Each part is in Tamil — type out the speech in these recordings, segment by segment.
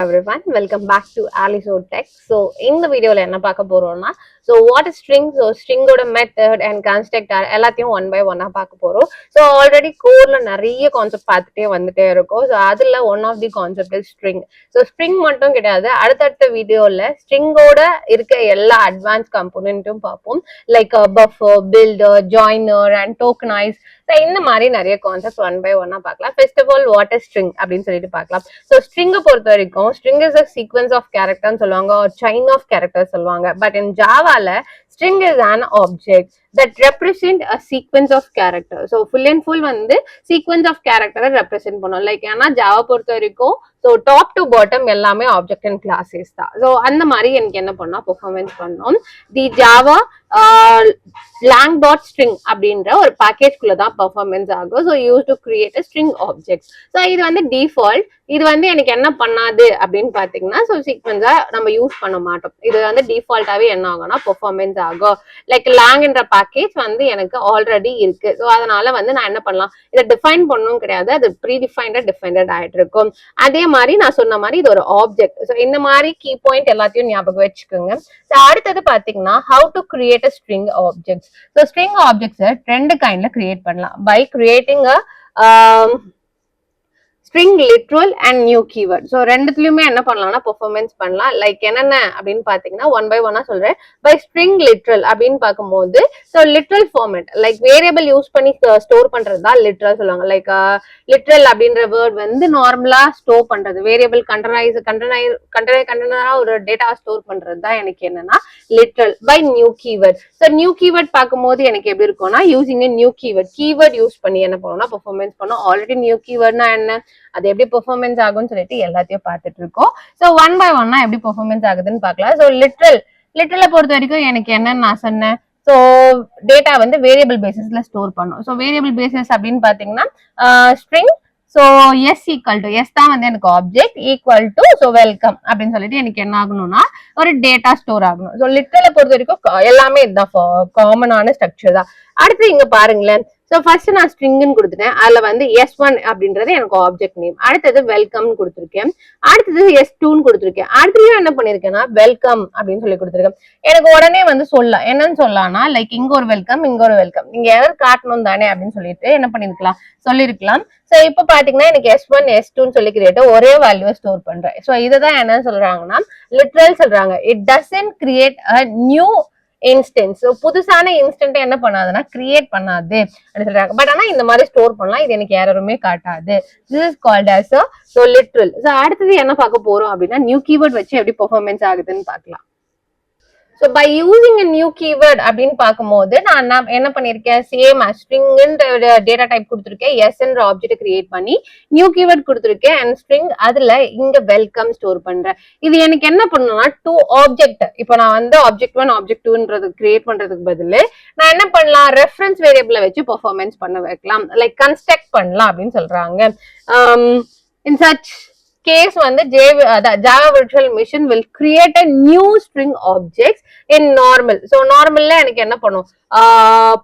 everyone, welcome back to Aliso Tech. So in the video la enna paaka porona, so what is string, so string oda method and constructor ellathiyum one by one ah paaka porom. So already core la nariya concept paathite vandute irukom. So adula one of the concept is string. So string mattum kediyadhu, adutha video la string oda irukka ella advanced component um paapom, like a buffer, builder, joiner and tokenize. So இந்த மாதிரி நிறைய கான்செப்ட் ஒன் பை ஒன்னா பார்க்கலாம். First of all what is string அப்படின்னு சொல்லிட்டு பார்க்கலாம். ஸோ ஸ்ட்ரிங்கை பொறுத்த வரைக்கும் string is a sequence of கேரக்டர்னு சொல்லுவாங்க, ஒரு செயின் ஆஃப் கேரக்டர் சொல்லுவாங்க. பட் இன் ஜாவால string is an object that represent a sequence of character. So full and full வந்து sequence of character represent பண்ணும். லைக் ஏன்னா ஜாவா பொறுத்த வரைக்கும் ஸோ டாப் டு பாட்டம் எல்லாமே ஆப்ஜெக்ட் அண்ட் கிளாஸஸ் தான். ஸோ அந்த மாதிரி எனக்கு என்ன பண்ணா பெர்ஃபார்மன்ஸ் பண்ணோம். தி ஜாவா lang dot string அப்படின்ற ஒரு பேக்கேஜ்குள்ள தான் பெர்ஃபார்மன்ஸ் ஆகும். So use to create a string object. So இது வந்து டிஃபால்ட். இது வந்து எனக்கு என்ன பண்ணாது அப்படின்னு பாத்தீங்கன்னா, ஸோ சீக்வன்ஸா நம்ம யூஸ் பண்ண மாட்டோம். இது வந்து டிஃபால்ட்டாவே என்ன ஆகும்னா பெர்ஃபார்மன்ஸ் ஆகும். லைக் lang என்ற பேக்கேஜ் வந்து எனக்கு ஆல்ரெடி இருக்கு. ஸோ அதனால வந்து நான் என்ன பண்ணலாம், இதை டிஃபைன் பண்ணணும் கிடையாது, அது ப்ரீ டிஃபைன்ட் ஆயிட்டு இருக்கும். அதே மாதிரி நான் சொன்ன மாதிரி இது ஒரு ஆப்ஜெக்ட். ஸோ இந்த மாதிரி கீ பாயிண்ட் எல்லாத்தையும் ஞாபகம் வச்சுக்கோங்க. ஸோ அடுத்தது பாத்தீங்கன்னா how to create a string objects. So string objects ரெண்டு கைண்ட்ல கிரியேட் பண்ணலாம். By creating string literal and new keyword. So ரெண்டுத்துலயுமே என்ன பண்ணலாம்னா பெர்ஃபார்மன்ஸ் பண்ணலாம். லைக் என்னென்ன அப்படின்னு பாத்தீங்கன்னா ஒன் பை ஒன்னா சொல்றேன். பை string literal அப்படின்னு பார்க்கும்போது so literal format like variable use பண்ணி ஸ்டோர் பண்றது தான் லிட்ரல் சொல்லுவாங்க. லைக் லிட்ரல் அப்படின்ற வேர்ட் வந்து நார்மலா ஸ்டோர் பண்றது, வேரியபிள் கண்டெய்னரா ஒரு டேட்டா ஸ்டோர் பண்றது தான் எனக்கு என்னன்னா literal. By new keyword. So new keyword பார்க்கும்போது எனக்கு எப்படி இருக்கும்னா யூசிங் நியூ கீவேர்ட் யூஸ் பண்ணி என்ன பண்ணணும்னா பெர்ஃபார்மன்ஸ் பண்ணும். ஆல்ரெடி நியூ கீவேர்ட்னா என்ன, அது எப்படி பெர்ஃபார்மன்ஸ் ஆகும்னு சொல்லிட்டு எல்லாத்தையும் பார்த்துட்டு இருக்கோம். ஸோ ஒன் பை ஒன்னா எப்படி பெர்ஃபார்மன்ஸ் ஆகுதுன்னு பார்க்கலாம். ஸோ லிட்ரலை பொறுத்த வரைக்கும் எனக்கு என்னன்னு நான் சொன்னேன். ஸோ டேட்டா வந்து வேரியபிள் பேசிஸ்ல ஸ்டோர் பண்ணும். ஸோ வேரியபிள் பேசிஸ் அப்படின்னு பாத்தீங்கன்னா string. So S equal to S தான் வந்து எனக்கு object equal to so welcome அப்படின்னு சொல்லிட்டு எனக்கு என்ன ஆகணும்னா ஒரு டேட்டா ஸ்டோர் ஆகணும். ஸோ லிட்ரலை பொறுத்த வரைக்கும் எல்லாமே இதுதான் காமனான ஸ்ட்ரக்சர் தான். அடுத்து இங்க பாருங்களேன். ஸோ ஃபர்ஸ்ட் நான் ஸ்ட்ரிங்னு கொடுத்துட்டேன். அதுல வந்து S1 அப்படின்றது எனக்கு ஆப்ஜெக்ட் நேம். அடுத்தது வெல்கம்னு கொடுத்துருக்கேன். அடுத்தது S2ன்னு கொடுத்துருக்கேன். அடுத்தது என்ன பண்ணிருக்கேன்னா வெல்கம் அப்படின்னு சொல்லி கொடுத்துருக்கேன். எனக்கு உடனே வந்து சொல்லலாம், என்னன்னு சொல்லலாம்னா லைக் இங்க ஒரு வெல்கம், இங்க ஒரு வெல்கம், நீங்க எரர் காட்டணும் தானே அப்படின்னு சொல்லிட்டு என்ன பண்ணிருக்கலாம், சொல்லிருக்கலாம். ஸோ இப்போ பாத்தீங்கன்னா எனக்கு S1 S2ன்னு சொல்லி கிரியேட் ஒரே வேல்யூவை ஸ்டோர் பண்றேன். ஸோ இதுதான் என்ன சொல்றாங்கன்னா லிட்ரல் சொல்றாங்க. It doesn't create a new instance. புதுசான இன்ஸ்டன்ட் என்ன பண்ணாதுன்னா கிரியேட் பண்ணாது அப்படின்னு சொல்றாங்க. பட் ஆனா இந்த மாதிரி ஸ்டோர் பண்ணலாம், இது எனக்கு யாருமே காட்டாது. This is called as so literal. So அடுத்தது என்ன பார்க்க போறோம் அப்படின்னா நியூ கீவேர்ட் வச்சு எப்படி பெர்ஃபார்மன்ஸ் ஆகுதுன்னு பார்க்கலாம். So by using a new keyword அப்படின்னு பார்க்கும்போது நான் என்ன பண்ணிருக்கேன், சேம் ஸ்ட்ரிங்ன்ற டேட்டா டைப் கொடுத்துருக்கேன், எஸ்ன்ற ஆப்ஜெக்ட் கிரியேட் பண்ணி நியூ கீவேர்ட் கொடுத்துருக்கேன் அண்ட் ஸ்ட்ரிங். அதுல இங்க வெல்கம் ஸ்டோர் பண்றேன். இது எனக்கு என்ன பண்ணணும்னா டூ ஆப்ஜெக்ட். இப்போ நான் வந்து ஆப்ஜெக்ட் 1 ஆப்ஜெக்ட் 2ன்றது கிரியேட் பண்றதுக்கு பதில் நான் என்ன பண்ணலாம், ரெஃபரன்ஸ் வேரியபிளை வச்சு பெர்ஃபார்மன்ஸ் பண்ண வைக்கலாம், லைக் கன்ஸ்ட்ரக்ட் பண்ணலாம் அப்படின்னு சொல்றாங்க. இன் சச் case வந்து Java virtual machine will create a new string objects in normal. So normalல எனக்கு என்ன பண்ணும்,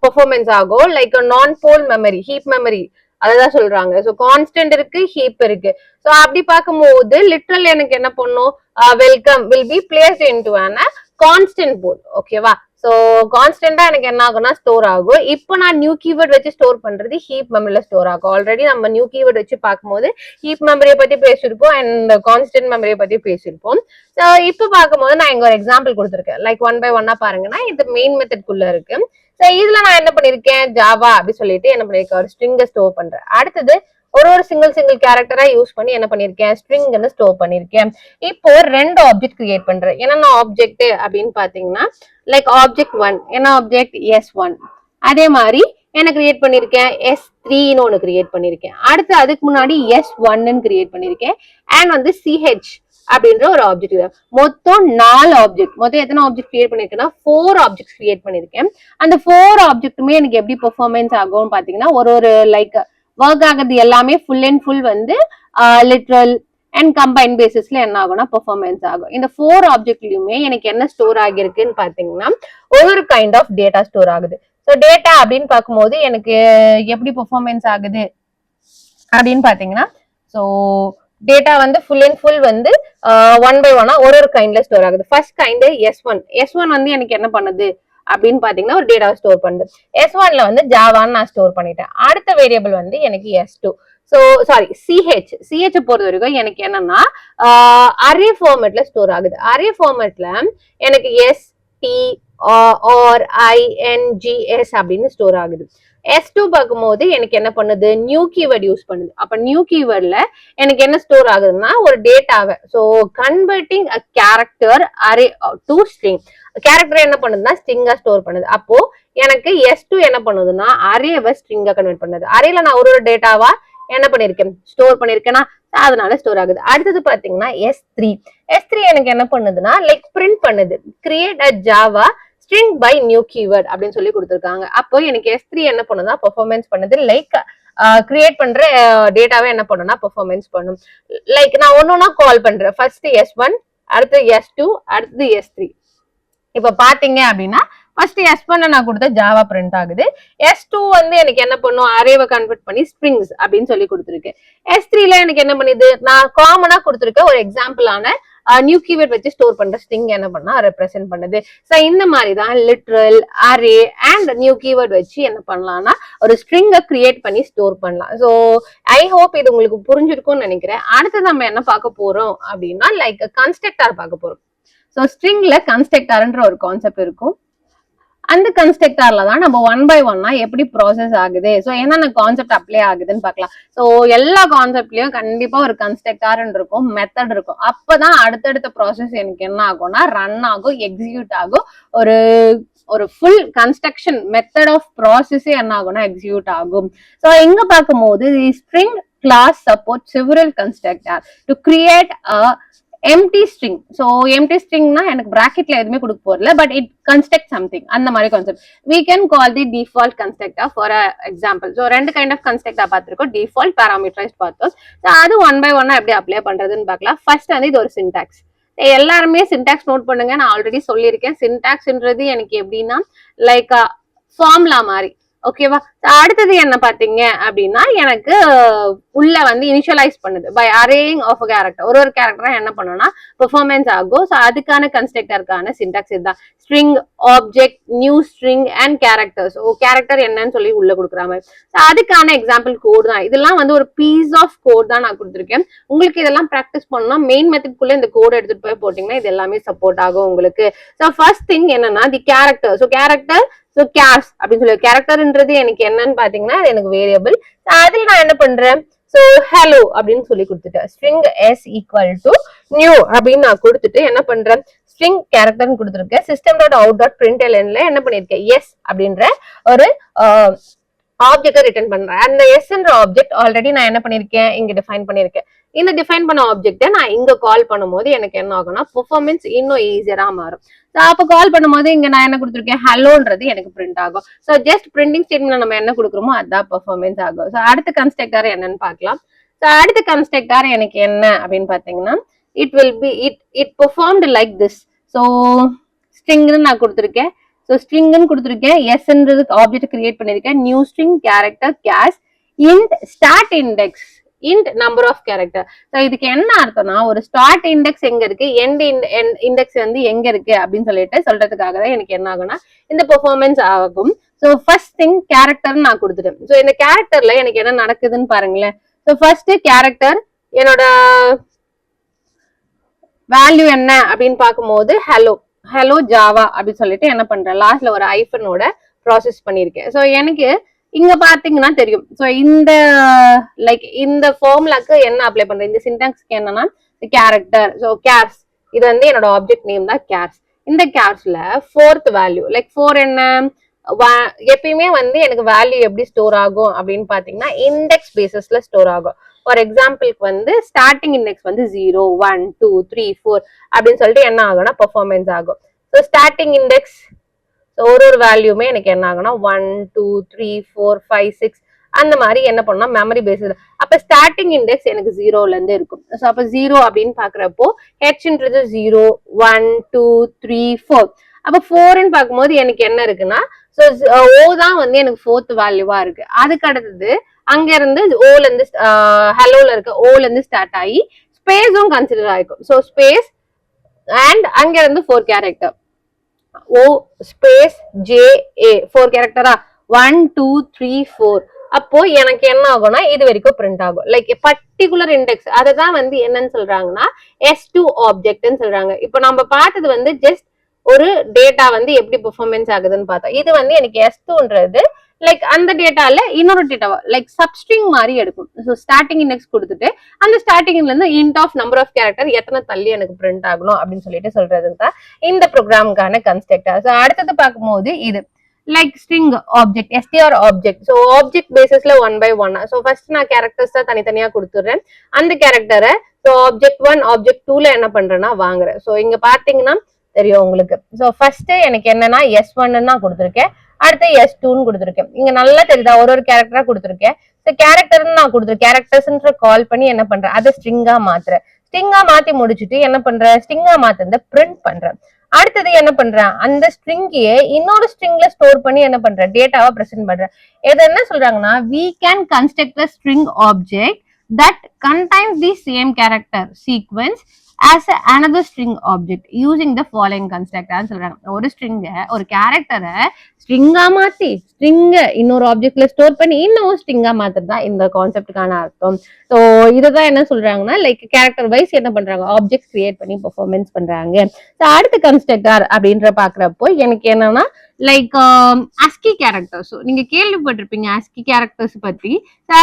performance ஆகும் like non pole memory, heap memory அததான் சொல்றாங்க. ஸோ கான்ஸ்டன்ட் இருக்கு, ஹீப் இருக்கு. ஸோ அப்படி பார்க்கும்போது லிட்ரல் எனக்கு என்ன பண்ணும், welcome will be placed into an constant pool. ஓகேவா? ஸோ கான்ஸ்டன்டா எனக்கு என்ன ஆகும்னா ஸ்டோர் ஆகும். இப்போ நான் நியூ கீவேர்ட் வச்சு ஸ்டோர் பண்றது ஹீப் மெமரியில ஸ்டோர் ஆகும். ஆல்ரெடி நம்ம நியூ கீவேர்ட் வச்சு பார்க்கும்போது ஹீப் மெமரியை பத்தி பேசியிருப்போம் அண்ட் கான்ஸ்டன்ட் மெமரியை பத்தி பேசியிருப்போம். ஸோ இப்போ பார்க்கும்போது நான் இங்க ஒரு எக்ஸாம்பிள் கொடுத்துருக்கேன். லைக் ஒன் பை ஒன்னா பாருங்கன்னா இது மெயின் மெத்தட்குள்ள இருக்கு. ஸோ இதுல நான் என்ன பண்ணிருக்கேன், ஜாவா அப்படி சொல்லிட்டு என்ன பண்ணிருக்கேன், ஒரு ஸ்ட்ரிங்கை ஸ்டோர் பண்றேன். அடுத்தது ஒரு சிங்கிள் கேரக்டரா யூஸ் பண்ணி என்ன பண்ணிருக்கேன், ஸ்ட்ரிங்னு ஸ்டோர் பண்ணிருக்கேன். இப்போ ரெண்டு ஆப்ஜெக்ட் கிரியேட் பண்றேன். என்னென்ன ஆப்ஜெக்ட் அப்படின்னு பாத்தீங்கன்னா லைக் ஆப்ஜெக்ட் 1 என்ன ஆப்ஜெக்ட் S1. அதே மாதிரி என்ன கிரியேட் பண்ணிருக்கேன், S3ன்னு ஒன்னு கிரியேட் பண்ணிருக்கேன். அடுத்து அதுக்கு முன்னாடி S1ன்னு கிரியேட் பண்ணிருக்கேன் அண்ட் வந்து CH அப்படின்ற ஒரு ஆப்ஜெக்ட். மொத்தம் 4 ஆப்ஜெக்ட். மொத்தம் எத்தனை ஆப்ஜெக்ட் கிரியேட் பண்ணிருக்கேன்னா 4 ஆப்ஜெக்ட் கிரியேட் பண்ணிருக்கேன். அந்த 4 ஆப்ஜெக்ட்டுமே எனக்கு எப்படி பெர்ஃபார்மன்ஸ் ஆகும் பாத்தீங்கன்னா ஒரு லைக் ஒர்க் ஆகுறது எல்லாமே ஃபுல் அண்ட் ஃபுல் வந்து லிட்ரல் அண்ட் கம்பைன் பேசிஸ்ல என்ன ஆகும்னா பெர்ஃபார்மன்ஸ் ஆகும். இந்த 4 ஆப்ஜெக்ட்லயுமே எனக்கு என்ன ஸ்டோர் ஆகிருக்குன்னு பாத்தீங்கன்னா ஒரு கைண்ட் ஆஃப் டேட்டா ஸ்டோர் ஆகுது. ஸோ டேட்டா அப்படின்னு பார்க்கும்போது எனக்கு எப்படி பெர்ஃபார்மன்ஸ் ஆகுது அப்படின்னு பாத்தீங்கன்னா ஸோ டேட்டா வந்து ஃபுல் அண்ட் ஃபுல் வந்து ஒன் பை ஒன்னா ஒரு கைண்ட்ல ஸ்டோர் ஆகுது. ஃபர்ஸ்ட் கைண்ட் S1 வந்து எனக்கு என்ன பண்ணுது அப்படின்னு பாத்தீங்கன்னா ஒரு டேட்டாவை ஸ்டோர் பண்ணுது. S1ல வந்து ஜாவான்னு நான் ஸ்டோர் பண்ணிட்டேன். அடுத்த வேரியபிள் வந்து எனக்கு S2. ஸோ சாரி சிஹெச் பொறுத்த வரைக்கும் எனக்கு என்னன்னா அரே ஃபார்மேட்ல ஸ்டோர் ஆகுது. அரே ஃபார்மேட்ல எனக்கு STRINGS அப்படின்னு ஸ்டோர் ஆகுது. S2 பார்க்கும்போது எனக்கு என்ன பண்ணுது, நியூ கீவேர்ட் யூஸ் பண்ணுது. அப்ப நியூ கீவேர்ட்ல எனக்கு என்ன ஸ்டோர் ஆகுதுன்னா ஒரு டேட்டாவை, so converting a character array to string. Character என்ன பண்ணுதுன்னா ஸ்ட்ரிங்கா ஸ்டோர் பண்ணுது. அப்போ எனக்கு S2 என்ன பண்ணுதுன்னா அரேவை ஸ்ட்ரிங்கா கன்வெர்ட் பண்ணுது. அரேல நான் ஒரு டேட்டாவா என்ன பண்ணிருக்கேன், ஸ்டோர் பண்ணிருக்கேன்னா அதனால ஸ்டோர் ஆகுது. அடுத்தது பாத்தீங்கன்னா S3 எனக்கு என்ன பண்ணுதுன்னா லைக் பிரிண்ட் பண்ணுது, create a Java string by new keyword அப்படின்னு சொல்லி கொடுத்துருக்காங்க. அப்போ எனக்கு S3 என்ன பண்ணுதா பெர்ஃபார்மன்ஸ் பண்ணுது, லைக் கிரியேட் பண்ற டேட்டாவை என்ன பண்ணுனா பெர்ஃபார்மன்ஸ் பண்ணும். லைக் நான் ஒன்னொன்னா கால் பண்றேன். ஃபர்ஸ்ட் S1, அடுத்து S2, அடுத்தது S3. இப்ப பாத்தீங்க அப்படின்னா ஃபர்ஸ்ட் S1 நான் கொடுத்த ஜாவா பிரிண்ட் ஆகுது. S2 வந்து எனக்கு என்ன பண்ணும், அரேவை கன்வெர்ட் பண்ணி ஸ்ட்ரிங்ஸ் அப்படின்னு சொல்லி கொடுத்துருக்கேன். S3ல எனக்கு என்ன பண்ணுது, நான் காமனா கொடுத்துருக்க ஒரு எக்ஸாம்பிளான நியூ கீவேர்ட் வச்சு ஸ்டோர் பண்ற ஸ்ட்ரிங் என்ன பண்ணா ரெப்ரசென்ட் பண்ணுது. ஸோ இந்த மாதிரி தான் literal, array and new keyword வச்சு என்ன பண்ணலாம்னா ஒரு ஸ்ட்ரிங்கை கிரியேட் பண்ணி ஸ்டோர் பண்ணலாம். ஸோ ஐ ஹோப் இது உங்களுக்கு புரிஞ்சிருக்கும்னு நினைக்கிறேன். அடுத்து நம்ம என்ன பார்க்க போறோம் அப்படின்னா லைக் கன்ஸ்ட்ரக்டர் பார்க்க போறோம். ஸோ ஸ்ட்ரிங்ல கன்ஸ்ட்ரக்டர்ன்ற ஒரு கான்செப்ட் இருக்கும். அந்த கன்ஸ்ட்ரக்டர்ல தான் நம்ம ஒன் பை ஒன்னா எப்படி ப்ராசஸ் ஆகுது, ஸோ என்னென்ன கான்செப்ட் அப்ளை ஆகுதுன்னு பார்க்கலாம். ஸோ எல்லா கான்செப்ட்லயும் கண்டிப்பா ஒரு கன்ஸ்ட்ரக்டர் இருக்கும், மெத்தட் இருக்கும். அப்பதான் அடுத்தடுத்த ப்ராசஸ் எனக்கு என்ன ஆகும்னா ரன் ஆகும், எக்ஸிக்யூட் ஆகும். ஒரு ஒரு ஃபுல் கன்ஸ்ட்ரக்ஷன் மெத்தட் ஆஃப் ப்ராசஸே என்ன ஆகும்னா எக்ஸிக்யூட் ஆகும். ஸோ எங்க பார்க்கும்போது string class support several constructor to create a empty string. So empty ஸ்ட்ரிங்னா எனக்கு பிராக்கெட்ல எதுவுமே கொடுக்க போறல, பட் இட் கன்ஸ்ட்ரக்ட் சம்திங். அந்த மாதிரி concept we can call the default constructor for a example. So ரெண்டு கைண்ட் ஆஃப் கன்ஸ்ட்ரக்டர் பார்த்திருக்கோம், டிஃபால்ட், பேராமீட்டரைஸ்ட் பார்த்தோம். ஸோ அது ஒன் பை ஒன்னா எப்படி அப்ளை பண்றதுன்னு பார்க்கலாம். ஃபர்ஸ்ட் வந்து இது ஒரு சின்டாக்ஸ். எல்லாருமே சின்டாக்ஸ் நோட் பண்ணுங்க, நான் ஆல்ரெடி சொல்லியிருக்கேன். சின்டாக்ஸ்ன்றது எனக்கு எப்படின்னா லைக் ஃபார்முலா மாதிரி, ஓகேவா. அடுத்தது என்ன பாத்தீங்க அப்படின்னா எனக்கு உள்ள வந்து இனிஷியலைஸ் பண்ணுது பை அரேயிங் ஆஃப் கேரக்டர். ஒரு கேரக்டரா என்ன பண்ணணும்னா பெர்ஃபார்மன்ஸ் ஆகும். ஸோ அதுக்கான கன்ஸ்ட்ரக்டருக்கான சின்டாக்ஸ் இதுதான். String, object, new string and characters. Character என்னன்னு சொல்லி உள்ள கொடுக்குற மாதிரி. அதுக்கான எக்ஸாம்பிள் கோட் தான் இதெல்லாம். வந்து ஒரு பீஸ் ஆஃப் கோட் தான் நான் கொடுத்துருக்கேன். உங்களுக்கு இதெல்லாம் ப்ராக்டிஸ் பண்ணணும்னா மெயின் மெத்தட்குள்ள இந்த கோட் எடுத்துட்டு போய் போட்டீங்கன்னா இது எல்லாமே சப்போர்ட் ஆகும் உங்களுக்கு. ஸோ ஃபர்ஸ்ட் திங் என்னன்னா தி character. So character, so CARES அப்படின்னு சொல்லி கேரக்டர்ன்றது எனக்கு என்னன்னு பாத்தீங்கன்னா எனக்கு வேரியபிள். அதுல நான் என்ன பண்றேன், ஸோ ஹலோ அப்படின்னு சொல்லி கொடுத்துட்டேன். String S equal to new அப்படின்னு நான் கொடுத்துட்டு என்ன பண்றேன், ஸ்ட்ரிங் கேரக்டர்னு கொடுத்துருக்கேன். சிஸ்டம் டாட் அவுட் டாட் பிரிண்டெல்என்ல என்ன பண்ணிருக்கேன், எஸ் அப்படின்ற ஒரு ஆப்ஜெக்டை ரிட்டர்ன் பண்றேன். அந்த எஸ்ன்ற ஆப்ஜெக்ட் ஆல்ரெடி நான் என்ன பண்ணிருக்கேன், இங்க டிஃபைன் பண்ணிருக்கேன். இந்த டிஃபைன் பண்ண ஆப்ஜெக்டை நான் இங்க கால் பண்ணும்போது எனக்கு என்ன ஆகும்னா பெர்ஃபார்மன்ஸ் இன்னும் ஈஸியரா மாறும். அப்ப கால் பண்ணும்போது இங்க நான் என்ன கொடுத்துருக்கேன், ஹலோன்றது எனக்கு பிரிண்ட் ஆகும். ஸோ ஜஸ்ட் பிரிண்டிங் ஸ்டேட்மெண்ட் நம்ம என்ன கொடுக்குறோமோ அதான் பெர்ஃபார்மன்ஸ் ஆகும். ஸோ அடுத்த கன்ஸ்ட்ரக்டர் என்னன்னு பார்க்கலாம். ஸோ அடுத்த கன்ஸ்ட்ரக்டர் எனக்கு என்ன அப்படின்னு பாத்தீங்கன்னா it will be it performed like this. So ஸ்ட்ரிங்னு நான் கொடுத்துருக்கேன். ஸோ ஸ்ட்ரிங்னு கொடுத்துருக்கேன், எஸ்ன்றது ஆப்ஜெக்ட் கிரியேட் பண்ணிருக்கேன், new string, character, cash, int start index, int number of character. So இதுக்கு என்ன அர்த்தம்னா ஒரு ஸ்டார்ட் இண்டெக்ஸ் எங்க இருக்கு, எண்ட் இண்டெக்ஸ் வந்து எங்க இருக்கு அப்படின்னு சொல்லிட்டு சொல்றதுக்காக தான் எனக்கு என்ன ஆகும்னா இந்த பெர்ஃபார்மன்ஸ் ஆகும். ஸோ ஃபர்ஸ்ட் திங் கேரக்டர் நான் கொடுத்துட்டேன். ஸோ இந்த கேரக்டர்ல எனக்கு என்ன நடக்குதுன்னு பாருங்களேன். ஸோ ஃபர்ஸ்ட் கேரக்டர் என்னோட வேல்யூ என்ன அப்படின்னு பார்க்கும்போது ஹலோ ஜாவா அப்படின்னு சொல்லிட்டு என்ன பண்றேன், லாஸ்ட்ல ஒரு ஐஃபனோட ப்ராசஸ் பண்ணிருக்கேன். ஸோ எனக்கு இங்க பாத்தீங்கன்னா தெரியும். ஸோ இந்த லைக் இந்த ஃபார்முலாக்கு என்ன அப்ளை பண்றேன், இந்த சின்டாக்ஸ்க்கு என்னன்னா கேரக்டர். ஸோ கேர்ஸ் இது வந்து என்னோட ஆப்ஜெக்ட் நேம் தான் கேர்ஸ். இந்த கேர்ஸ்ல ஃபோர்த் வேல்யூ லைக் ஃபோர் என்ன, எப்பயுமே வந்து எனக்கு வேல்யூ எப்படி ஸ்டோர் ஆகும் அப்படின்னு பாத்தீங்கன்னா இண்டெக்ஸ் பேசிஸ்ல ஸ்டோர் ஆகும். ஃபார் எக்ஸாம்பிளுக்கு வந்து ஸ்டார்டிங் இண்டெக்ஸ் வந்து 0, 1, 2, 3, 4 அப்படின்னு சொல்லிட்டு என்ன ஆகும்னா பெர்ஃபார்மன்ஸ் ஆகும். ஸோ ஸ்டார்டிங் இண்டெக்ஸ் ஒரு வேல்யூமே எனக்கு என்ன ஆகும்னா 1, 2, 3, 4, 5, 6 அந்த மாதிரி என்ன பண்ணா மெமரி பேஸ்ல. அப்ப ஸ்டார்டிங் இண்டெக்ஸ் எனக்கு 0ல இருந்து இருக்கும். ஸோ அப்ப 0 அப்படின்னு பாக்குறப்போ ஹெச்ன்றது 0, 1, 2, 3, 4. அப்ப 4ன்னு பார்க்கும்போது எனக்கு என்ன இருக்குன்னா ஸோ ஓ தான் வந்து எனக்கு ஃபோர்த் வேல்யூவா இருக்கு. அதுக்கு அடுத்தது அங்க இருந்து ஓல இருந்து ஹலோல இருக்க ஓல இருந்து ஸ்டார்ட் ஆகி ஸ்பேஸும் கன்சிடர் ஆயிக்கும். ஸோ ஸ்பேஸ் அண்ட் அங்க இருந்து 4 character O space J A 4 கேரக்டரா 1 2 3 4. அப்போ எனக்கு என்ன ஆகும்னா இது வரைக்கும் பிரிண்ட் ஆகும். லைக் பர்டிகுலர் இண்டெக்ஸ் அதுதான் வந்து என்னன்னு சொல்றாங்கன்னா S2 ஆப்ஜெக்ட்னு சொல்றாங்க. இப்போ நம்ம பார்த்தது வந்து ஜஸ்ட் ஒரு டேட்டா வந்து எப்படி பெர்ஃபார்மன்ஸ் ஆகுதுன்னு பார்த்தோம். இது வந்து எனக்கு S2ன்றது லைக் அந்த டேட்டால இன்னொரு டேட்டாவா லைக் சப்ஸ்ட்ரிங் மாதிரி எடுக்கும். ஸோ ஸ்டார்டிங் இண்டெக்ஸ் கொடுத்துட்டு அந்த ஸ்டார்டிங்ல இருந்து int of number of character எத்தனை தள்ளி எனக்கு பிரிண்ட் ஆகணும் அப்படின்னு சொல்லிட்டு சொல்றதுக்கு தான் இந்த ப்ரோக்ராமுக்கான கன்ஸ்ட்ரக்டர். ஸோ அடுத்தது பார்க்கும்போது இது like string object STR object. So object பேசிஸ்ல 1 by 1. ஸோ ஃபர்ஸ்ட் நான் கேரக்டர்ஸ் தான் தனித்தனியா கொடுத்துடுறேன். அந்த கேரக்டரை ஸோ ஆப்ஜெக்ட் 1 ஆப்ஜெக்ட் 2ல என்ன பண்றேன்னா வாங்குறேன். ஸோ இங்க பாத்தீங்கன்னா தெரியும் உங்களுக்கு. ஸோ ஃபர்ஸ்ட் எனக்கு என்னன்னா S1 நான் கொடுத்துருக்கேன், அடுத்து S2ன்னு கொடுத்துருக்கேன். இங்க நல்லா தெரியுதா ஒரு கேரக்டரா கொடுத்துருக்கேன். ஸோ கேரக்டர்னு நான் கொடுத்துருக்கேன். கேரக்டர்ஸ்ன்ற கால் பண்ணி என்ன பண்றேன் அதை ஸ்ட்ரிங்கா மாத்துறேன். ஸ்ட்ரிங்கா மாத்தி முடிச்சுட்டு என்ன பண்றேன் ஸ்ட்ரிங்கா மாத்த பிரிண்ட் பண்றேன். அடுத்தது என்ன பண்றேன் அந்த ஸ்ட்ரிங்கையே இன்னொரு ஸ்ட்ரிங்ல ஸ்டோர் பண்ணி என்ன பண்றேன் டேட்டாவா பிரசன்ட் பண்றேன். இது என்ன சொல்றாங்கன்னா we can construct a string object that contains the same character sequence as another string object using the following constructor சொல்றாங்க. ஒரு ஸ்ட்ரிங்க ஒரு கேரக்டரை ஸ்ட்ரிங்கா மாத்தி ஸ்ட்ரிங்க இன்னொரு ஆப்ஜெக்ட்ல ஸ்டோர் பண்ணி இன்னும் ஸ்ட்ரிங்கா மாத்துறதா இந்த கான்செப்டுக்கான அர்த்தம். ஸோ இதுதான் என்ன சொல்றாங்கன்னா லைக் கேரக்டர் வைஸ் என்ன பண்றாங்க ஆப்ஜெக்ட் கிரியேட் பண்ணி பெர்ஃபார்மன்ஸ் பண்றாங்க. ஸோ அடுத்த கன்ஸ்ட்ரக்டர் அப்படின்ற பாக்குறப்போ எனக்கு என்னன்னா லைக் ASCII கேரக்டர்ஸ் நீங்க கேள்விப்பட்டிருப்பீங்க ASCII கேரக்டர்ஸ் பத்தி.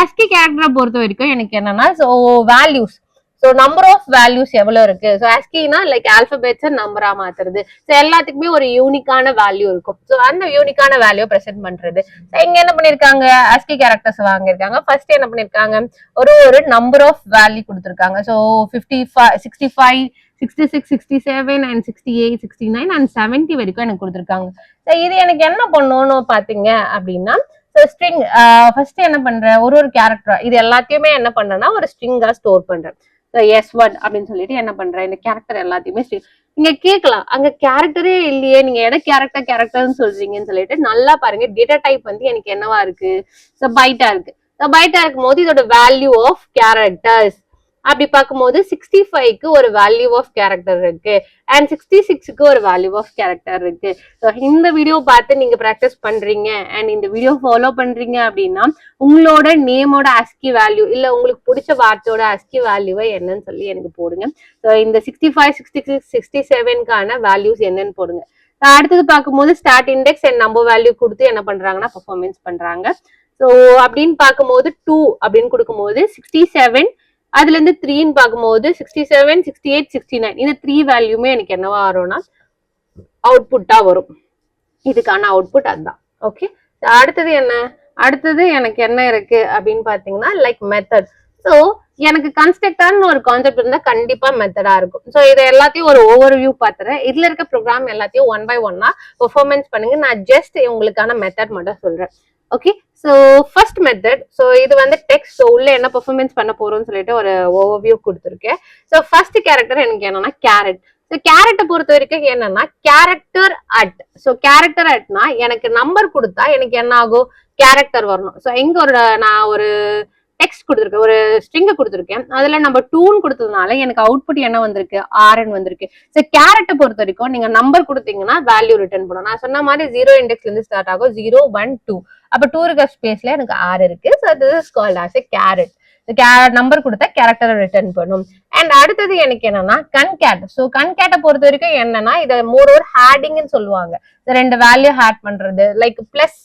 ASCII கேரக்டரை பொறுத்த வரைக்கும் எனக்கு என்னன்னா so values so number of values எவ்வளவு இருக்கு. ஸோ ASCIIனா லைக் ஆல்பபெட்ஸை நம்பரா மாத்துறது. ஸோ எல்லாத்துக்குமே ஒரு யூனிக்கான வேல்யூ இருக்கும். ஸோ அந்த யூனிக்கான வேல்யூ பிரசென்ட் பண்றது. ஸோ இங்க என்ன பண்ணிருக்காங்க ASCII கேரக்டர்ஸ் வாங்கியிருக்காங்க. ஃபர்ஸ்ட் என்ன பண்ணிருக்காங்க ஒரு நம்பர் ஆஃப் வேல்யூ கொடுத்துருக்காங்க. ஸோ 55 65 66 67 and 68 69 and 70 வரைக்கும் எனக்கு கொடுத்துருக்காங்க. ஸோ இது எனக்கு என்ன பண்ணணும்னு பாத்தீங்க அப்படின்னா ஸ்ட்ரிங் ஃபர்ஸ்ட் என்ன பண்றேன் ஒரு கேரக்டரா இது எல்லாத்தையுமே என்ன பண்றேன்னா ஒரு ஸ்ட்ரிங்கா ஸ்டோர் பண்றேன். S1 அப்படின்னு சொல்லிட்டு என்ன பண்றேன் இந்த கேரக்டர் எல்லாத்தையுமே நீங்க கேட்கலாம் அங்க கேரக்டரே இல்லையே நீங்க எதை கேரக்டர்னு சொல்றீங்கன்னு சொல்லிட்டு நல்லா பாருங்க டேட்டா டைப் வந்து எனக்கு என்னவா இருக்கு பைட்டா இருக்கு. பைட்டா இருக்கும் போது இதோட வேல்யூ ஆஃப் கேரக்டர்ஸ் அப்படி பார்க்கும்போது 65க்கு ஒரு வேல்யூ ஆஃப் கேரக்டர் இருக்கு அண்ட் 66க்கு ஒரு வேல்யூ ஆஃப் கேரக்டர் இருக்கு. ஸோ இந்த வீடியோ பார்த்து நீங்க ப்ராக்டிஸ் பண்றீங்க அண்ட் இந்த வீடியோ ஃபாலோ பண்றீங்க அப்படின்னா உங்களோட நேமோட ASCII வேல்யூ இல்ல உங்களுக்கு பிடிச்ச வார்த்தையோட ASCII வேல்யூவை என்னன்னு சொல்லி எனக்கு போடுங்க. ஸோ இந்த 65 66 67க்கான வேல்யூஸ் என்னன்னு போடுங்க. அடுத்தது பார்க்கும்போது start index and number value கொடுத்து என்ன பண்றாங்கன்னா பெர்ஃபார்மன்ஸ் பண்றாங்க. ஸோ அப்படின்னு பார்க்கும்போது 2 அப்படின்னு கொடுக்கும்போது 67 அதுல இருந்து 3ன்னு பார்க்கும்போது 67 68 69 இந்த 3 வேல்யூமே எனக்கு என்னவா வரும்னா அவுட்புட்டா வரும். இதுக்கான அவுட்புட் அதுதான். ஓகே அடுத்தது என்ன அடுத்தது எனக்கு என்ன இருக்கு அப்படின்னு பாத்தீங்கன்னா லைக் மெத்தட். ஸோ எனக்கு கன்ஸ்ட்ரக்டர்னு ஒரு கான்செப்ட் இருந்தா கண்டிப்பா மெத்தடா இருக்கும். ஸோ இதை எல்லாத்தையும் ஒரு ஓவர் வியூ பாத்துறேன். இதுல இருக்க ப்ரோக்ராம் எல்லாத்தையும் 1 by 1 பெர்ஃபார்மன்ஸ் பண்ணுங்க. நான் ஜஸ்ட் உங்களுக்கான மெத்தட் மட்டும் சொல்றேன். Okay so first method. So இது வந்து டெக்ஸ்ட். ஸோ உள்ள என்ன பெர்ஃபார்மன்ஸ் பண்ண போறோம்னு சொல்லிட்டு ஒரு ஓவர்வியூ கொடுத்துருக்கேன். ஸோ ஃபர்ஸ்ட் கேரக்டர் எனக்கு என்னன்னா கேரட். ஸோ கேரக்டர் பொறுத்த வரைக்கும் என்னன்னா கேரக்டர் அட். ஸோ கேரக்டர் அட்னா எனக்கு நம்பர் கொடுத்தா எனக்கு என்ன ஆகும் கேரக்டர் வரணும். ஸோ எங்க நான் ஒரு டெக்ஸ்ட் கொடுத்துருக்கேன் ஒரு ஸ்ட்ரிங்கை கொடுத்துருக்கேன். அதுல நம்ம 2ன்னு கொடுத்ததுனால எனக்கு அவுட்புட் என்ன வந்திருக்கு RN வந்திருக்கு. ஸோ கேரக்டர் பொறுத்த வரைக்கும் நீங்க நம்பர் கொடுத்தீங்கன்னா வேல்யூ ரிட்டர்ன் பண்ணும். நான் சொன்ன மாதிரி 0 இண்டெக்ஸ்ல இருந்து ஸ்டார்ட் ஆகும் 0 1 2. அப்ப 2 இருக்க ஸ்பேஸ்ல எனக்கு R இருக்கு. So this is called as a carrot. Number கொடுத்தா கேரக்டரை ரிட்டர்ன் பண்ணும். அண்ட் அடுத்தது எனக்கு என்னன்னா கன்கேட். ஸோ கன்கேட்டை பொறுத்த வரைக்கும் என்னன்னா இதை மோர் ஓவர் ஹேடிங்னு சொல்லுவாங்க. ரெண்டு வேல்யூ ஹேட் பண்றது லைக் பிளஸ்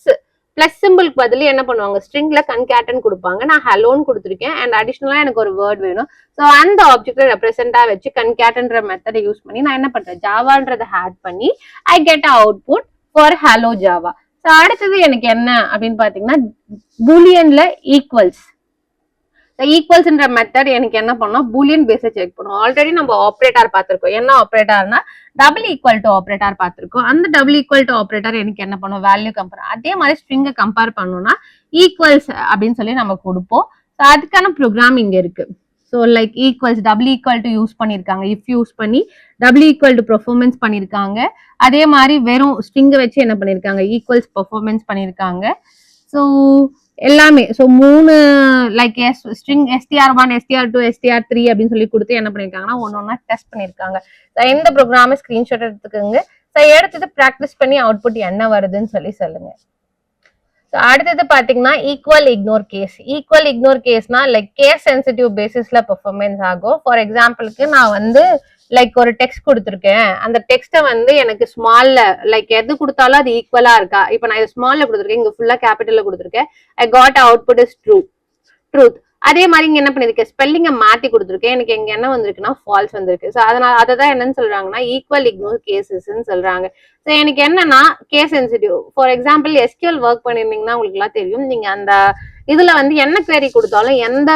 சிம்பிளுக்கு பதில் என்ன பண்ணுவாங்க ஸ்ட்ரிங்ல கன்கேட்டன் கொடுப்பாங்க. நான் ஹலோன்னு கொடுத்துருக்கேன் அண்ட் அடிஷனலா எனக்கு ஒரு வேர்ட் வேணும். ஸோ அந்த ஆப்ஜெக்ட் ரெப்ரசென்டா வச்சு கன்கேட்ன்ற மெத்தடை யூஸ் பண்ணி நான் என்ன பண்றேன் ஜாவான்றதை ஹேட் பண்ணி I get output for hello Java. So அடுத்தது எனக்கு என்ன அப்படின்னு பாத்தீங்கன்னா பூலியன்ல ஈக்குவல்ஸ். ஈக்குவல்ஸ்ன்ற மெத்தட் எனக்கு என்ன பண்ணோம் பூலியன் பேஸை செக் பண்ணும். ஆல்ரெடி நம்ம ஆப்ரேட்டர் பார்த்திருக்கோம். என்ன ஆப்ரேட்டர்னா டபுள் ஈக்குவல் டு ஆப்ரேட்டர் பார்த்திருக்கோம். அந்த டபுள் ஈக்குவல் டு ஆப்ரேட்டர் எனக்கு என்ன பண்ணும் வேல்யூ கம்பேர். அதே மாதிரி ஸ்ட்ரிங்கை கம்பேர் பண்ணோம்னா ஈக்குவல்ஸ் அப்படின்னு சொல்லி நம்ம கொடுப்போம். அதுக்கான ப்ரோக்ராம் இங்க இருக்கு. So like equals double equal to use பண்ணிருக்காங்க. இஃப் யூஸ் பண்ணி டபுள் ஈக்குவல் டு பெர்ஃபார்மன்ஸ் பண்ணிருக்காங்க. அதே மாதிரி வெறும் ஸ்ட்ரிங்கை வச்சு என்ன பண்ணிருக்காங்க ஈக்குவல்ஸ் பெர்ஃபார்மன்ஸ் பண்ணிருக்காங்க. ஸோ எல்லாமே. So 3 like string str1, str2, str3 அப்படின்னு சொல்லி கொடுத்து என்ன பண்ணிருக்காங்கன்னா ஒன்னொன்னா டெஸ்ட் பண்ணிருக்காங்க. இந்த ப்ரோக்ராம ஸ்கிரீன்ஷாட் எடுத்துக்கோங்க. எடுத்துட்டு ப்ராக்டிஸ் பண்ணி அவுட்புட் என்ன வருதுன்னு சொல்லி சொல்லுங்க. அடுத்தது பாத்தீங்கன்னா equal ignore case. Equal ignore கேஸ்னா லைக் கேஸ் சென்சிட்டிவ் பேசிஸ்ல பெர்ஃபார்மன்ஸ் ஆகும். ஃபார் எக்ஸாம்பிளுக்கு நான் வந்து லைக் ஒரு டெக்ஸ்ட் கொடுத்துருக்கேன். அந்த டெக்ஸ்ட்டை வந்து எனக்கு ஸ்மால்ல லைக் எது கொடுத்தாலும் அது ஈக்குவலா இருக்கா. இப்ப நான் இது ஸ்மால்ல கொடுத்துருக்கேன், இங்க ஃபுல்லா கேபிட்டல்ல கொடுத்துருக்கேன். I got output is truth. அதே மாதிரி இங்க என்ன பண்ணிருக்கேன், ஸ்பெல்லிங்கை மாத்தி கொடுத்துருக்கேன், எனக்கு எங்க என்ன வந்திருக்குன்னா ஃபால்ஸ் வந்திருக்கு. ஸோ அதனால அதான் என்னன்னு சொல்றாங்கன்னா ஈக்குவல் இக்னோர் கேசஸ்ன்னு சொல்றாங்க. ஸோ எனக்கு என்னன்னா case sensitive. For example SQL work பண்ணிருந்தீங்கன்னா உங்களுக்கு எல்லாம் தெரியும், நீங்க அந்த இதுல வந்து என்ன குவெரி கொடுத்தாலும் எந்த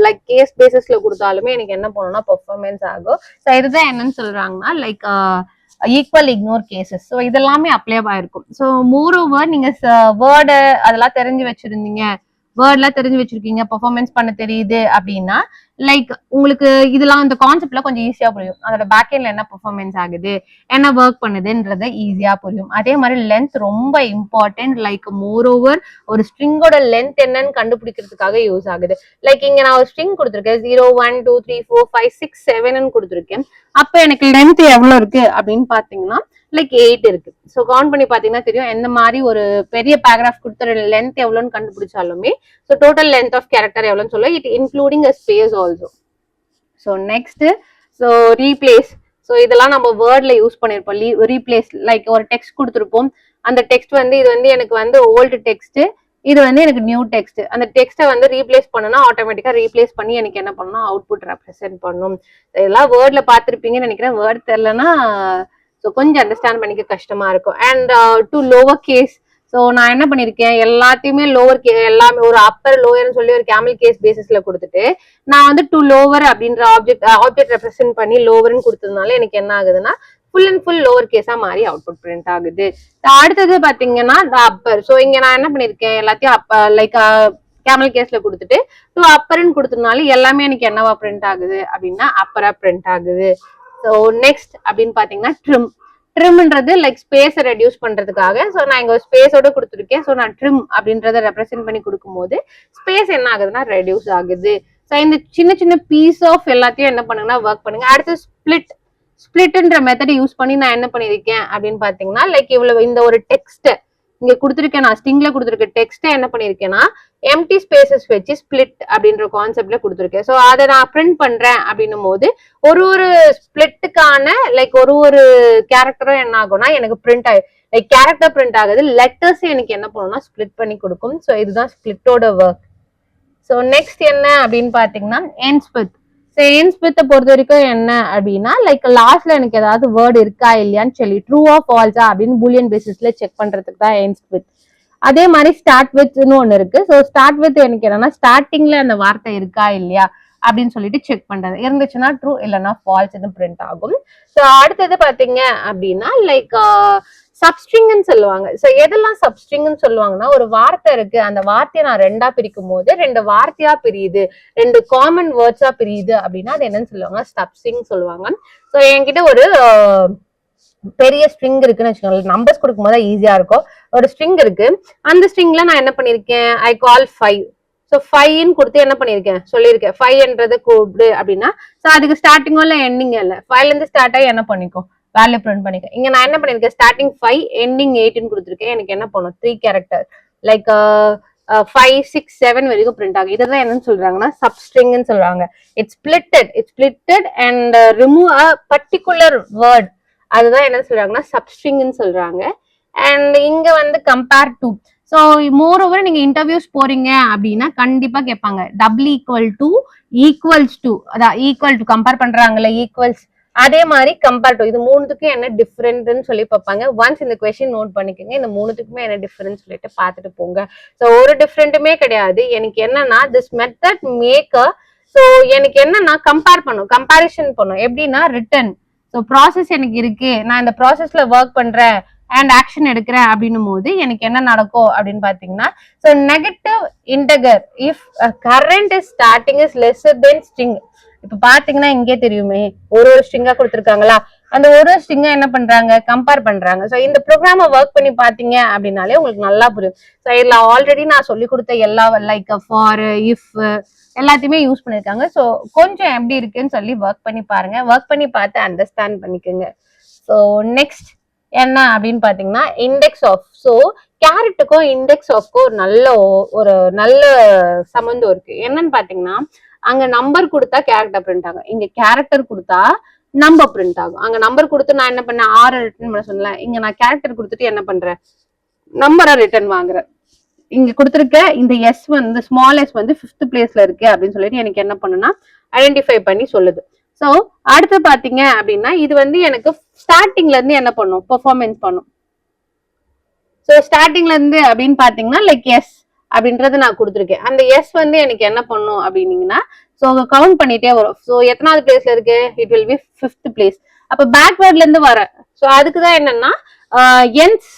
லைக் கேஸ் பேசிஸ்ல கொடுத்தாலுமே எனக்கு என்ன பண்ணணும்னா பெர்ஃபார்மன்ஸ் ஆகும். ஸோ இதுதான் என்னன்னு சொல்றாங்கன்னா like equal ignore cases. So இதெல்லாமே அப்ளை ஆயிருக்கும். ஸோ மோர் ஓவர் நீங்க வேர்டு அதெல்லாம் தெரிஞ்சு வச்சிருந்தீங்க, வேர்ட்லாம் தெரிஞ்சு வச்சிருக்கீங்க, பெர்ஃபார்மன்ஸ் பண்ண தெரியுது அப்படின்னா லைக் உங்களுக்கு இதெல்லாம் இந்த கான்செப்ட்ல கொஞ்சம் ஈஸியா புரியும். அதோட பேக்எண்ட்ல என்ன பெர்ஃபார்மன்ஸ் ஆகுது, என்ன ஒர்க் பண்ணுதுன்றத ஈஸியா புரியும். அதே மாதிரி லென்த் ரொம்ப இம்பார்ட்டன்ட். லைக் மோர் ஓவர் ஒரு ஸ்ட்ரிங்கோட லென்த் என்னன்னு கண்டுபிடிக்கிறதுக்காக யூஸ் ஆகுது. லைக் இங்க நான் ஒரு ஸ்ட்ரிங் கொடுத்துருக்கேன், 0 1 2 3 4 5 6 7 கொடுத்துருக்கேன். அப்ப எனக்கு லென்த் எவ்வளவு இருக்கு அப்படின்னு பாத்தீங்கன்னா லைக் 8 இருக்கு. ஸோ கவுண்ட் பண்ணி பாத்தீங்கன்னா தெரியும், எந்த மாதிரி ஒரு பெரிய பேராகிராஃப் கொடுத்த லென்த் எவ்வளோன்னு கண்டுபிடிச்சாலுமே so total length of character எவ்வளோன்னு சொல்ல it including a space also. So next so replace. So இதெல்லாம் நம்ம வேர்ட்ல யூஸ் பண்ணிருப்போம். ரீப்ளேஸ் லைக் ஒரு டெக்ஸ்ட் கொடுத்துருப்போம், அந்த டெக்ஸ்ட் வந்து இது வந்து எனக்கு வந்து ஓல்டு டெக்ஸ்ட், இது வந்து எனக்கு நியூ டெக்ஸ்ட். அந்த டெக்ஸ்ட்டை வந்து ரீப்ளேஸ் பண்ணனா ஆட்டோமேட்டிக்கா ரீப்ளேஸ் பண்ணி எனக்கு என்ன பண்ணணும், அவுட்புட் ரெப்ரசென்ட் பண்ணும். இதெல்லாம் வேர்ட்ல பார்த்துருப்பீங்கன்னு நினைக்கிறேன். வேர்ட் தெரியலன்னா ஸோ கொஞ்சம் அண்டர்ஸ்டாண்ட் பண்ணிக்க கஷ்டமா இருக்கும். And to lower case. So நான் என்ன பண்ணிருக்கேன், எல்லாத்தையுமே லோவர் எல்லாமே ஒரு அப்பர் லோயர்னு சொல்லி ஒரு கேமல் கேஸ் பேசிஸ்ல கொடுத்துட்டு நான் வந்து டு லோவர் அப்படின்ற ஆப்ஜெக்ட் ரெப்ரசென்ட் பண்ணி லோவர்னு கொடுத்ததுனால எனக்கு என்ன ஆகுதுன்னா ஃபுல் அண்ட் ஃபுல் லோவர் கேஸா மாறி அவுட்புட் பிரிண்ட் ஆகுது. அடுத்தது பாத்தீங்கன்னா அப்பர். ஸோ இங்க நான் என்ன பண்ணிருக்கேன், எல்லாத்தையும் லைக் கேமல் கேஸ்ல கொடுத்துட்டு டு அப்பர்ன்னு கொடுத்ததுனால எல்லாமே எனக்கு என்னவா பிரிண்ட் ஆகுது அப்படின்னா அப்பரா பிரிண்ட் ஆகுது. ஸோ நெக்ஸ்ட் அப்படின்னு பாத்தீங்கன்னா ட்ரிம். ட்ரிம்ன்றது லைக் ஸ்பேஸை ரெடியூஸ் பண்றதுக்காக. ஸோ நான் இங்க ஒரு ஸ்பேஸோட கொடுத்துருக்கேன். ஸோ நான் ட்ரிம் அப்படின்றத ரெப்ரசென்ட் பண்ணி கொடுக்கும் போது ஸ்பேஸ் என்ன ஆகுதுன்னா ரெடியூஸ் ஆகுது. ஸோ இந்த சின்ன சின்ன பீஸ் ஆஃப் எல்லாத்தையும் என்ன பண்ணுங்கன்னா ஒர்க் பண்ணுங்க. அடுத்து ஸ்பிளிட்ன்ற மெத்தட் யூஸ் பண்ணி நான் என்ன பண்ணிருக்கேன் அப்படின்னு பாத்தீங்கன்னா லைக் இவ்வளவு இந்த ஒரு டெக்ஸ்ட் இங்க கொடுத்துருக்கேன், நான் ஸ்ட்ரிங்ல கொடுத்துருக்க டெக்ஸ்ட் என்ன பண்ணிருக்கேன்னா எம்டி ஸ்பேசஸ் வச்சு ஸ்பிளிட் அப்படின்ற கான்செப்ட்ல கொடுத்துருக்கேன். ஸோ அதை நான் பிரிண்ட் பண்றேன் அப்படின்னும் போது ஒரு ஸ்பிளிட்டுக்கான லைக் ஒரு கேரக்டரும் என்ன ஆகும்னா எனக்கு பிரிண்ட் ஆகும். லைக் கேரக்டர் பிரிண்ட் ஆகுது, லெட்டர்ஸ் எனக்கு என்ன பண்ணும்னா ஸ்பிளிட் பண்ணி கொடுக்கும். ஸோ இதுதான் ஸ்பிளிட்டோட ஒர்க். ஸோ நெக்ஸ்ட் என்ன அப்படின்னு பாத்தீங்கன்னா எண்ட்ஸ் வித். எண்ட்ஸ் வித் பொறுத்த வரைக்கும் என்ன அப்படின்னா லைக் லாஸ்ட்ல எனக்கு ஏதாவது வேர்டு இருக்கா இல்லையான்னு சொல்லி ட்ரூ ஆர் ஃபால்ஸா அப்படின்னு பூலியன் பேசிஸ்ல செக் பண்றதுக்கு தான் எண்ட்ஸ் வித். அதே மாதிரி ஸ்டார்ட் வித்னு ஒண்ணு இருக்கு. ஸோ ஸ்டார்ட் வித் எனக்கு என்னன்னா ஸ்டார்டிங்ல அந்த வார்த்தை இருக்கா இல்லையா அப்படின்னு சொல்லிட்டு செக் பண்றது. இருந்துச்சுன்னா ட்ரூ, இல்லைன்னா ஃபால்ஸ் பிரிண்ட் ஆகும். ஸோ அடுத்தது பாத்தீங்க அப்படின்னா லைக் சப்ஸ்ட்ரிங்னு சொல்லுவாங்க. ஸோ எதெல்லாம் சப்ஸ்ட்ரிங்னு சொல்லுவாங்கன்னா ஒரு வார்த்தை இருக்கு, அந்த வார்த்தையை நான் ரெண்டா பிரிக்கும் போது 2 வார்த்தையா பிரியுது, 2 காமன் வேர்ட்ஸா பிரியுது அப்படின்னா அது என்னன்னு சொல்லுவாங்க, சப்ஸ்ட்ரிங் சொல்லுவாங்க. ஸோ என்கிட்ட ஒரு பெரிய ஸ்ட்ரிங் இருக்குன்னு வச்சுக்கோங்க, நம்பர்ஸ் கொடுக்கும் போது ஈஸியா இருக்கும். ஒரு ஸ்ட்ரிங் இருக்கு, அந்த ஸ்ட்ரிங்ல நான் என்ன பண்ணிருக்கேன், ஐ கால் 5. ஸோ 5ன்னு கொடுத்து என்ன பண்ணிருக்கேன் சொல்லியிருக்கேன், 5ன்றது கூப்பிடு அப்படின்னா ஸோ அதுக்கு ஸ்டார்டிங்கோ இல்லை எண்டிங் இல்லை, 5ல இருந்து ஸ்டார்ட் ஆகி என்ன பண்ணிக்கும் வேல்யூ பிரிண்ட் பண்ணிக்க. இங்க நான் என்ன பண்ணிருக்கேன், ஸ்டார்டிங் 5 எண்டிங் 8ன்னு கொடுத்துருக்கேன். எனக்கு என்ன பண்ணும் 3 கேரக்டர் லைக் 5 6 7 வரைக்கும் பிரிண்ட் ஆகும். இதுதான் என்னன்னு சொல்றாங்கன்னா சப்ஸ்ட்ரிங்னு சொல்றாங்க. It's splitted and remove a particular word, அதுதான் என்ன சொல்றாங்கன்னா சப்ஸ்ட்ரிங்னு சொல்றாங்க. அண்ட் இங்க வந்து compare to. So more over நீங்க இன்டர்வியூஸ் போறீங்க அப்படின்னா கண்டிப்பா கேட்பாங்க டபுள் ஈக்குவல்ஸ் டு, அதான் ஈக்குவல் டு கம்பேர் பண்றாங்கல்ல ஈக்குவல்ஸ், அதே மாதிரி கம்பேர் டு. இது மூணுத்துக்கும் என்ன டிஃபரெண்ட்னு சொல்லி பார்ப்பாங்க. ஒன்ஸ் இந்த கொஸ்டின் நோட் பண்ணிக்கோங்க, இந்த மூணுத்துக்குமே என்ன டிஃபரன்ஸ் சொல்லிட்டு பார்த்துட்டு போங்க. ஸோ ஒரு டிஃபரெண்ட்டுமே கிடையாது. எனக்கு என்னன்னா திஸ் மெத்தட் மேக்கர். ஸோ எனக்கு என்னன்னா கம்பேரிஷன் பண்ணும் எப்படின்னா ரிட்டன். ஸோ ப்ராசஸ் எனக்கு இருக்கு, நான் இந்த ப்ராசஸ்ல ஒர்க் பண்றேன் அண்ட் ஆக்ஷன் எடுக்கிறேன் அப்படின்னும் போது எனக்கு என்ன நடக்கும் அப்படின்னு பாத்தீங்கன்னா so negative integer if current is starting is lesser then string. இப்ப பாத்தீங்கன்னா இங்கே தெரியுமே ஒரு ஸ்ட்ரிங்கா கொடுத்துருக்காங்களா, அந்த ஒரு ஸ்ட்ரிங்க என்ன பண்றாங்க, கம்பேர் பண்றாங்க. ஸோ இந்த ப்ரோக்ராம ஒர்க் பண்ணி பாத்தீங்க அப்படின்னாலே உங்களுக்கு நல்லா புரியும். ஸோ இதுல ஆல்ரெடி நான் சொல்லி கொடுத்த எல்லா லைக் ஃபார், இஃப் எல்லாத்தையுமே யூஸ் பண்ணிருக்காங்க. ஸோ கொஞ்சம் எப்படி இருக்குன்னு சொல்லி ஒர்க் பண்ணி பாருங்க. ஒர்க் பண்ணி பார்த்து அண்டர்ஸ்டாண்ட் பண்ணிக்கோங்க. ஸோ நெக்ஸ்ட் என்ன அப்படின்னு பாத்தீங்கன்னா இண்டெக்ஸ் ஆஃப். ஸோ கேரட்டுக்கும் இண்டெக்ஸ் ஆஃப்க்கும் ஒரு நல்ல சம்பந்தம் இருக்கு. என்னன்னு பாத்தீங்கன்னா அங்க நம்பர் கொடுத்தா கேரக்டர் பிரிண்ட் ஆகும், இங்க கேரக்டர் கொடுத்தா நம்பர் பிரிண்ட் ஆகும். அங்க நம்பர் கொடுத்து நான் என்ன பண்ணேன், ஆர் ரிட்டர்ன் பண்ண சொன்னேன். இங்க நான் கேரக்டர் கொடுத்துட்டு என்ன பண்றேன், நம்பரை ரிட்டர்ன் வாங்குறேன். இங்க கொடுத்துருக்க இந்த எஸ் வந்து ஸ்மால் எஸ் வந்து 5th பிளேஸ்ல இருக்கு அப்படின்னு சொல்லிட்டு எனக்கு என்ன பண்ணுனா ஐடென்டிஃபை பண்ணி சொல்லுது. ஸோ அடுத்து பாத்தீங்க அப்படின்னா இது வந்து எனக்கு ஸ்டார்டிங்ல இருந்து என்ன பண்ணும், பெர்ஃபார்மன்ஸ் பண்ணும். ஸோ ஸ்டார்டிங்ல இருந்து அப்படின்னு பாத்தீங்கன்னா லைக் எஸ் அப்படின்றது நான் கொடுத்துருக்கேன். அந்த எஸ் வந்து எனக்கு என்ன பண்ணும் அப்படின்னீங்கன்னா ஸோ கவுண்ட் பண்ணிட்டே வரும். ஸோ எத்தனாவது பிளேஸ்ல இருக்கு, it will B 5th place. அப்ப பேக்வேர்ட்ல இருந்து வர. ஸோ அதுக்குதான் என்னன்னா என்ஸ்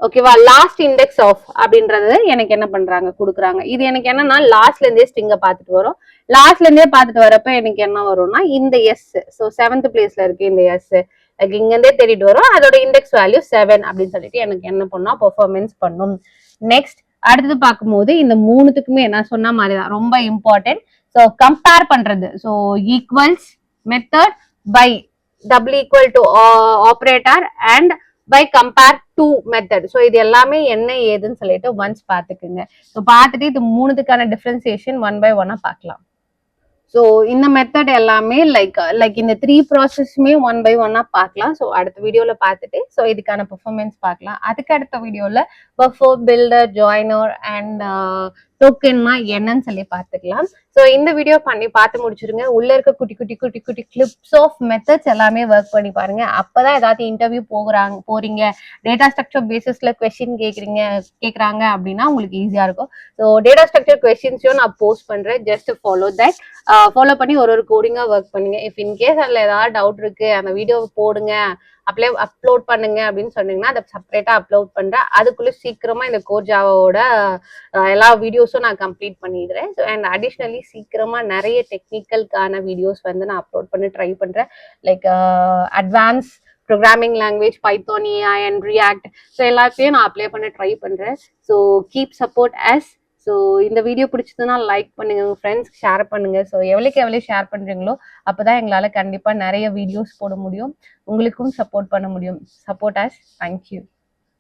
ஓகேவா, லாஸ்ட் இண்டெக்ஸ் ஆஃப் அப்படின்றது எனக்கு என்ன பண்றாங்க கொடுக்குறாங்க. இது எனக்கு என்னன்னா லாஸ்ட்ல இருந்தே ஸ்ட்ரிங்க பார்த்துட்டு வரும். லாஸ்ட்ல இருந்தே பார்த்துட்டு வரப்ப எனக்கு என்ன வரும்னா இந்த எஸ். ஸோ 7th பிளேஸ்ல இருக்கு இந்த எஸ், இங்க இருந்தே தேடிட்டு வரும். அதோட இண்டெக்ஸ் வேல்யூ 7 அப்படின்னு சொல்லிட்டு எனக்கு என்ன பண்ணா பெர்ஃபார்மன்ஸ் பண்ணும். நெக்ஸ்ட் அடுத்தது பார்க்கும்போது இந்த மூணுத்துக்குமே என்ன சொன்ன மாதிரிதான் ரொம்ப இம்பார்ட்டன்ட். ஸோ கம்பேர் பண்றது. So equals method by double equal to operator and by compare to method. So இது எல்லாமே என்ன ஏதுன்னு சொல்லிட்டு ஒன்ஸ் பார்த்துக்குங்க. ஸோ பார்த்துட்டு இது மூணுத்துக்கான டிஃபரன்சியேஷன் 1 by 1 பார்க்கலாம். ஸோ இந்த மெத்தட் எல்லாமே லைக் இந்த 3 ப்ராசஸுமே 1 by 1 பார்க்கலாம். ஸோ அடுத்த வீடியோல பார்த்துட்டு ஸோ இதுக்கான பெர்ஃபார்மன்ஸ் பார்க்கலாம். அதுக்கு அடுத்த வீடியோல பஃபர், பில்டர், ஜாயினர் அண்ட் டோக்கன்னா என்னன்னு சொல்லி பார்த்துக்கலாம். ஸோ இந்த வீடியோ பண்ணி பார்த்து முடிச்சிருங்க. உள்ள இருக்க குட்டி குட்டி குட்டி குட்டி கிளிப்ஸ் ஆஃப் மெத்தட்ஸ் எல்லாமே ஒர்க் பண்ணி பாருங்க. அப்பதான் ஏதாவது இன்டர்வியூ போறீங்க, டேட்டா ஸ்ட்ரக்சர் பேசிஸ்ல கொஸ்டின் கேட்கறாங்க அப்படின்னா உங்களுக்கு ஈஸியா இருக்கும். ஸோ டேட்டா ஸ்ட்ரக்சர் கொஸ்டின்ஸையும் நான் போஸ்ட் பண்றேன். Just follow that. ஃபாலோ பண்ணி ஒரு கோடிங்கா ஒர்க் பண்ணுங்க. இஃப் இன்கேஸ் அதுல ஏதாவது டவுட் இருக்கு, அந்த வீடியோ போடுங்க, அப்லோட் பண்ணுங்க அப்படின்னு சொன்னீங்கன்னா அதை செப்பரேட்டா அப்லோட் பண்றேன். அதுக்குள்ள சீக்கிரமா இந்த கோர் ஜாவாவோட எல்லா வீடியோஸும் நான் கம்ப்ளீட் பண்ணிடுறேன். ஸோ அண்ட் அடிஷ்னலி சீக்கிரமா நிறைய டெக்னிக்கல்கான வீடியோஸ் வந்து நான் அப்லோட் பண்ணி ட்ரை பண்றேன். Like advance programming language, Python, AI and react. So எல்லாத்தையும் நான் அப்ளை பண்ண ட்ரை பண்றேன். So keep support us. So இந்த வீடியோ பிடிச்சதுன்னா லைக் பண்ணுங்க, உங்க ஃப்ரெண்ட்ஸ்க்கு ஷேர் பண்ணுங்க. ஸோ எவ்வளோ ஷேர் பண்றீங்களோ அப்போதான் எங்களால கண்டிப்பா நிறைய வீடியோஸ் போட முடியும், உங்களுக்கும் சப்போர்ட் பண்ண முடியும். Support us. தேங்க்யூ.